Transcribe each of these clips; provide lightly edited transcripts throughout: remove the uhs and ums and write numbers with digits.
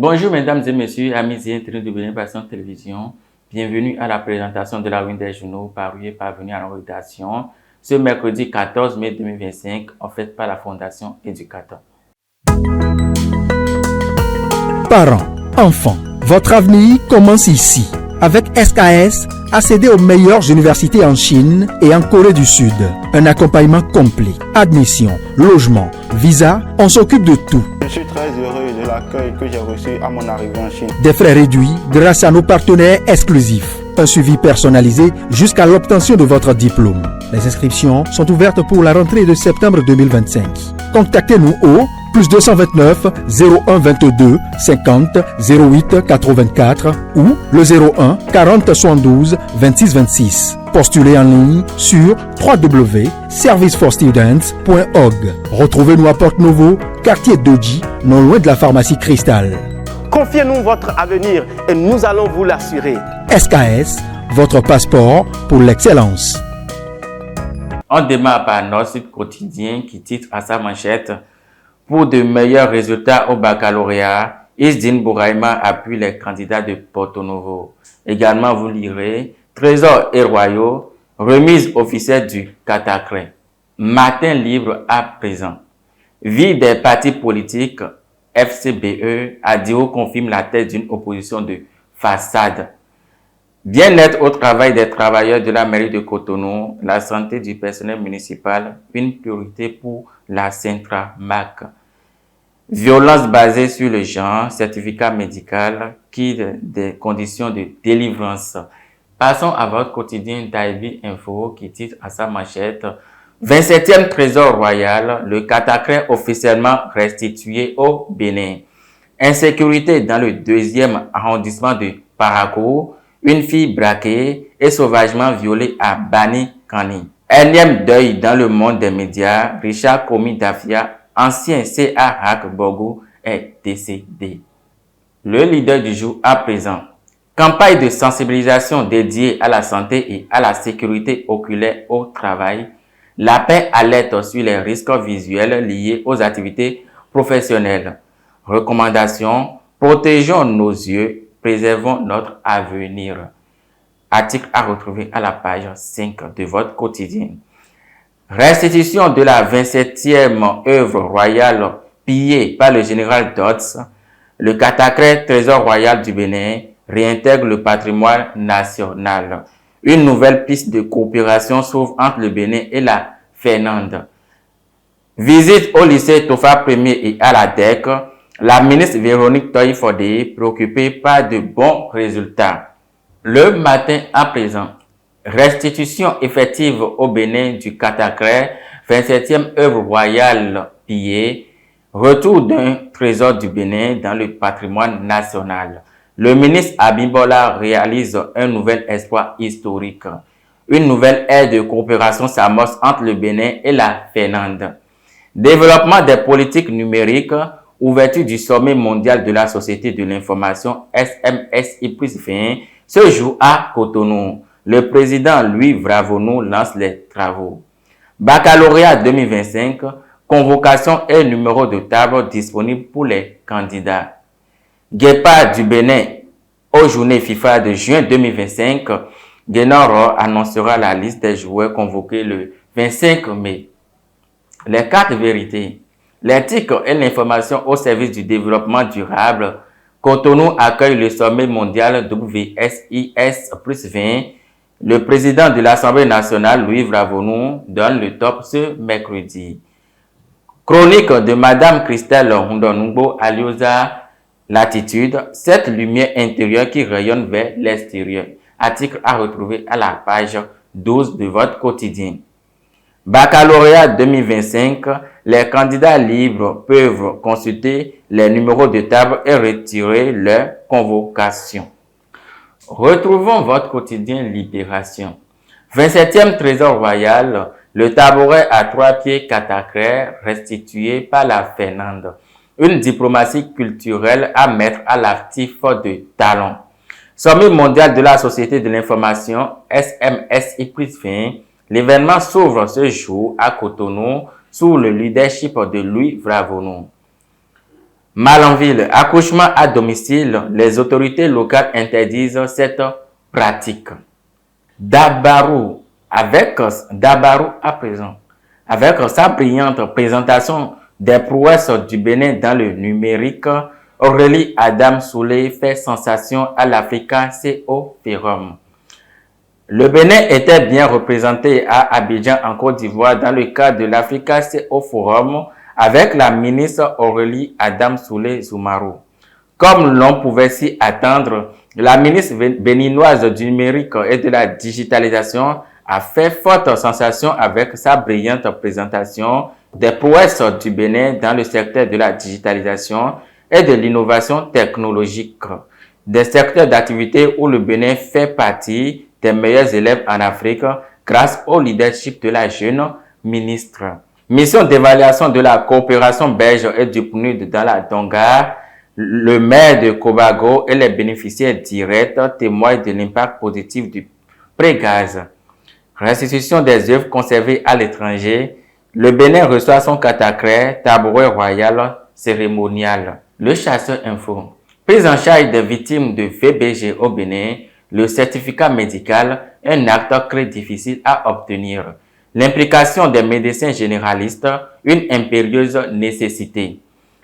Bonjour mesdames et messieurs, amis et internautes de Bénin Passion Télévision. Bienvenue à la présentation de la une des journaux parus et parvenus à la rédaction ce mercredi 14 mai 2025, offerte par la Fondation Éducateur. Parents, enfants, votre avenir commence ici. Avec SKS, accédez aux meilleures universités en Chine et en Corée du Sud. Un accompagnement complet. Admission, logement, visa, on s'occupe de tout. Je suis très heureux de l'accueil que j'ai reçu à mon arrivée en Chine. Des frais réduits grâce à nos partenaires exclusifs. Un suivi personnalisé jusqu'à l'obtention de votre diplôme. Les inscriptions sont ouvertes pour la rentrée de septembre 2025. Contactez-nous au plus 229 01 22 50 08 84 ou le 01 40 72 26 26. Postulez en ligne sur www.serviceforstudents.org. Retrouvez-nous à Porte Novo, quartier Doji, non loin de la pharmacie Cristal. Confiez-nous votre avenir et nous allons vous l'assurer. SKS, votre passeport pour l'excellence. On démarre par notre site quotidien qui titre à sa manchette « Pour de meilleurs résultats au baccalauréat, Isdine Bouraïma appuie les candidats de Porto Novo ». Également, vous lirez « Trésor et royaux, remise officielle du Catacré ». Matin libre à présent. Vie des partis politiques, FCBE, ADIO confirme la tête d'une opposition de façade. Bien-être au travail des travailleurs de la mairie de Cotonou, la santé du personnel municipal, une priorité pour la Centra-Mac. Violence basée sur le genre, certificat médical, guide des conditions de délivrance. Passons à votre quotidien d'Ivy Info qui titre à sa manchette 27e trésor royal, le Catacré officiellement restitué au Bénin. Insécurité dans le 2e arrondissement de Parakou, une fille braquée et sauvagement violée à Bani Kani. Énième deuil dans le monde des médias, Richard Komi Dafia, ancien CA Hack Bogo, est décédé. Le leader du jour à présent. Campagne de sensibilisation dédiée à la santé et à la sécurité oculaire au travail. La paix alerte sur les risques visuels liés aux activités professionnelles. Recommandations, protégeons nos yeux, préservons notre avenir. Article à retrouver à la page 5 de votre quotidien. Restitution de la 27e œuvre royale pillée par le général Dodds. Le Catacré, trésor royal du Bénin, réintègre le patrimoine national. Une nouvelle piste de coopération s'ouvre entre le Bénin et la Finlande. Visite au lycée Tofa Ier et à la DEC. La ministre Véronique Toye-Fodé, préoccupée par de bons résultats. Le matin à présent. Restitution effective au Bénin du Catacré, 27e œuvre royale pillée. Retour d'un trésor du Bénin dans le patrimoine national. Le ministre Abimbola réalise un nouvel exploit historique. Une nouvelle ère de coopération s'amorce entre le Bénin et la Finlande. Développement des politiques numériques, ouverture du sommet mondial de la société de l'information SMSI+20 ce jour à Cotonou. Le président Louis Vravonou lance les travaux. Baccalauréat 2025, convocation et numéro de table disponible pour les candidats. Guépard du Bénin aux journées FIFA de juin 2025, Guénoro annoncera la liste des joueurs convoqués le 25 mai. Les 4 vérités. L'éthique et l'information au service du développement durable. Cotonou accueille le sommet mondial WSIS+20. Le président de l'Assemblée nationale, Louis Vravonou, donne le top ce mercredi. Chronique de Madame Christelle Hundonungbo Alioza. L'attitude, cette lumière intérieure qui rayonne vers l'extérieur. Article à retrouver à la page 12 de votre quotidien. Baccalauréat 2025, les candidats libres peuvent consulter les numéros de table et retirer leur convocation. Retrouvons votre quotidien Libération. 27e trésor royal, le tabouret à 3 pieds Catacré restitué par la Finlande. Une diplomatie culturelle à mettre à l'actif de talent. Sommet mondial de la société de l'information SMSI+20. L'événement s'ouvre ce jour à Cotonou sous le leadership de Louis Vravonou. Malanville, accouchement à domicile, les autorités locales interdisent cette pratique. Dabarou à présent, avec sa brillante présentation des prouesses du Bénin dans le numérique, Aurélie Adam Soulé fait sensation à l'Africa CO Forum. Le Bénin était bien représenté à Abidjan en Côte d'Ivoire dans le cadre de l'Africa CO Forum avec la ministre Aurélie Adam Soulé Zoumarou. Comme l'on pouvait s'y attendre, la ministre béninoise du numérique et de la digitalisation a fait forte sensation avec sa brillante présentation des prouesses du Bénin dans le secteur de la digitalisation et de l'innovation technologique, des secteurs d'activité où le Bénin fait partie des meilleurs élèves en Afrique grâce au leadership de la jeune ministre. Mission d'évaluation de la coopération belge et du PNUD dans la Donga, le maire de Kobago et les bénéficiaires directs témoignent de l'impact positif du pré-gaz. Restitution des œuvres conservées à l'étranger, le Bénin reçoit son catacré, tabouret royal cérémonial. Le chasseur info. Prise en charge des victimes de VBG au Bénin, le certificat médical, un acte très difficile à obtenir. L'implication des médecins généralistes, une impérieuse nécessité.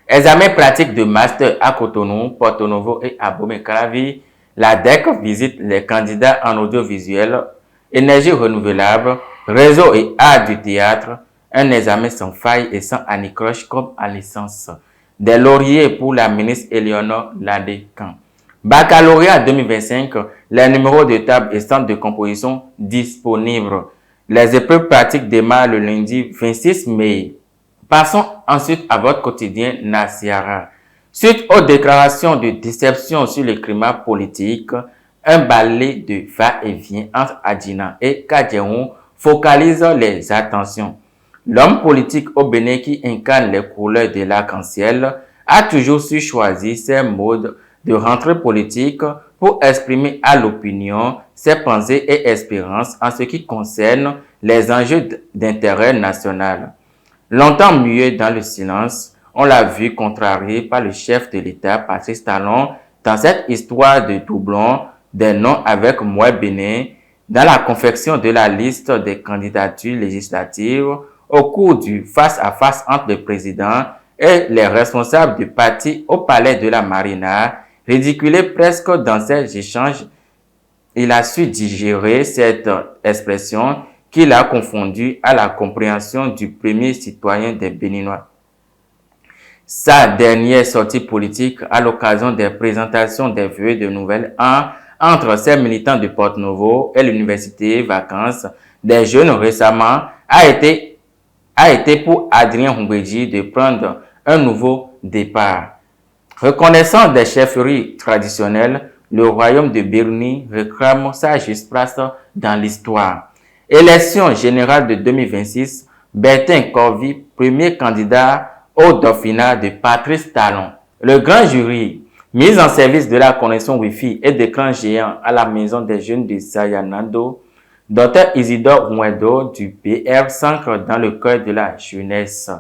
Examen pratique de master à Cotonou, Porto Novo et à Bomekaravi. La DEC visite les candidats en audiovisuel, énergie renouvelable, réseau et art du théâtre. Un examen sans faille et sans anicroche comme en licence. Des lauriers pour la ministre Éléonore Ladécan. Baccalauréat 2025, les numéros de table et centres de composition disponibles. Les épreuves pratiques démarrent le lundi 26 mai. Passons ensuite à votre quotidien Nasiara. Suite aux déclarations de déception sur le climat politique, un balai de va-et-vient entre Adjina et Kadjeron focalise les attentions. L'homme politique au Bénin qui incarne les couleurs de l'arc-en-ciel a toujours su choisir ses modes de rentrée politique pour exprimer à l'opinion ses pensées et espérances en ce qui concerne les enjeux d'intérêt national. Longtemps muet dans le silence, on l'a vu contrarié par le chef de l'État, Patrice Talon, dans cette histoire de doublon des noms avec Moi Bénin, dans la confection de la liste des candidatures législatives au cours du face-à-face entre le président et les responsables du parti au palais de la Marina, ridiculé presque dans ces échanges. Il a su digérer cette expression qu'il a confondue à la compréhension du premier citoyen des Béninois. Sa dernière sortie politique à l'occasion des présentations des vœux de nouvel an entre ses militants de Porto Novo et l'université vacances des jeunes récemment a été pour Adrien Humbedji de prendre un nouveau départ. Reconnaissant des chefferies traditionnelles, le royaume de Birni réclame sa juste place dans l'histoire. Élection générale de 2026, Bertin Corvi, premier candidat au Dauphinat de Patrice Talon. Le grand jury, mise en service de la connexion Wi-Fi et d'écran géant à la maison des jeunes de Sayanando, Dr Isidore Mouedo du PR s'ancre dans le cœur de la jeunesse.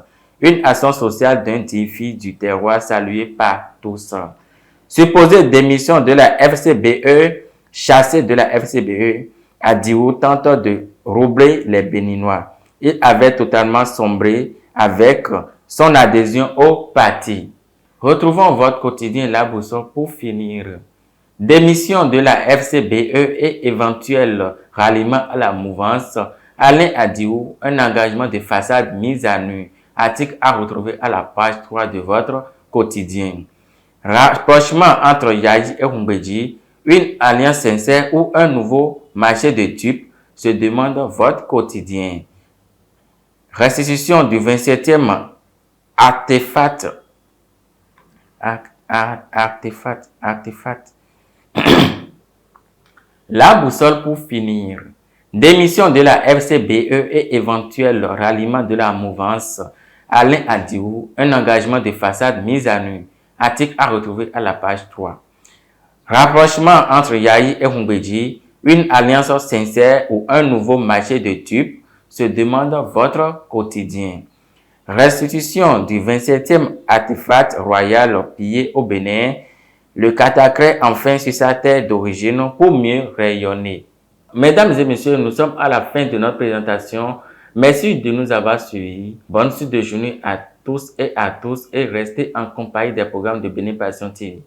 Une action sociale d'un défi du terroir saluée par tous. Supposée démission de la FCBE, chassé de la FCBE, Adiou tente de roubler les Béninois. Il avait totalement sombré avec son adhésion au parti. Retrouvons votre quotidien La Boussole pour finir. Démission de la FCBE et éventuel ralliement à la mouvance. Alain Adiou, un engagement de façade mis à nu. Article à retrouver à la page 3 de votre quotidien. Rapprochement entre Yayi et Humbedji, une alliance sincère ou un nouveau marché de dupes, se demande votre quotidien. Restitution du 27e artefact. La boussole pour finir. Démission de la FCBE et éventuel ralliement de la mouvance. Alain Adiou, un engagement de façade mis à nu. Article à retrouver à la page 3. Rapprochement entre Yayi et Humbedji, une alliance sincère ou un nouveau marché de dupes, se demande votre quotidien. Restitution du 27e artefact royal pillé au Bénin, le Katakre enfin sur sa terre d'origine pour mieux rayonner. Mesdames et messieurs, nous sommes à la fin de notre présentation. Merci de nous avoir suivis. Bonne suite de journée à tous et restez en compagnie des programmes de Bénin Passion TV.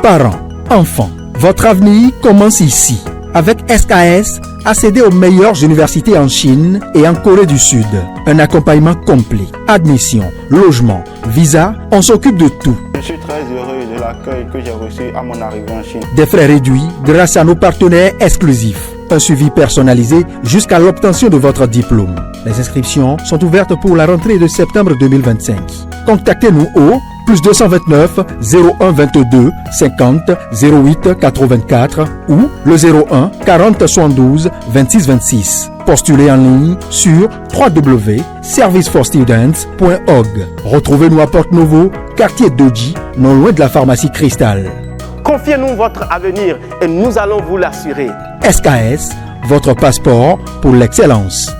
Parents, enfants, votre avenir commence ici. Avec SKS, accédez aux meilleures universités en Chine et en Corée du Sud. Un accompagnement complet, admission, logement, visa, on s'occupe de tout. Je suis très heureux de l'accueil que j'ai reçu à mon arrivée en Chine. Des frais réduits grâce à nos partenaires exclusifs. Un suivi personnalisé jusqu'à l'obtention de votre diplôme. Les inscriptions sont ouvertes pour la rentrée de septembre 2025. Contactez-nous au +229 01 22 50 08 84 ou le 01 40 72 26 26. Postulez en ligne sur www.serviceforstudents.org. Retrouvez-nous à Porte Novo, quartier Doji, non loin de la pharmacie Cristal. Confiez-nous votre avenir et nous allons vous l'assurer. SKS, votre passeport pour l'excellence.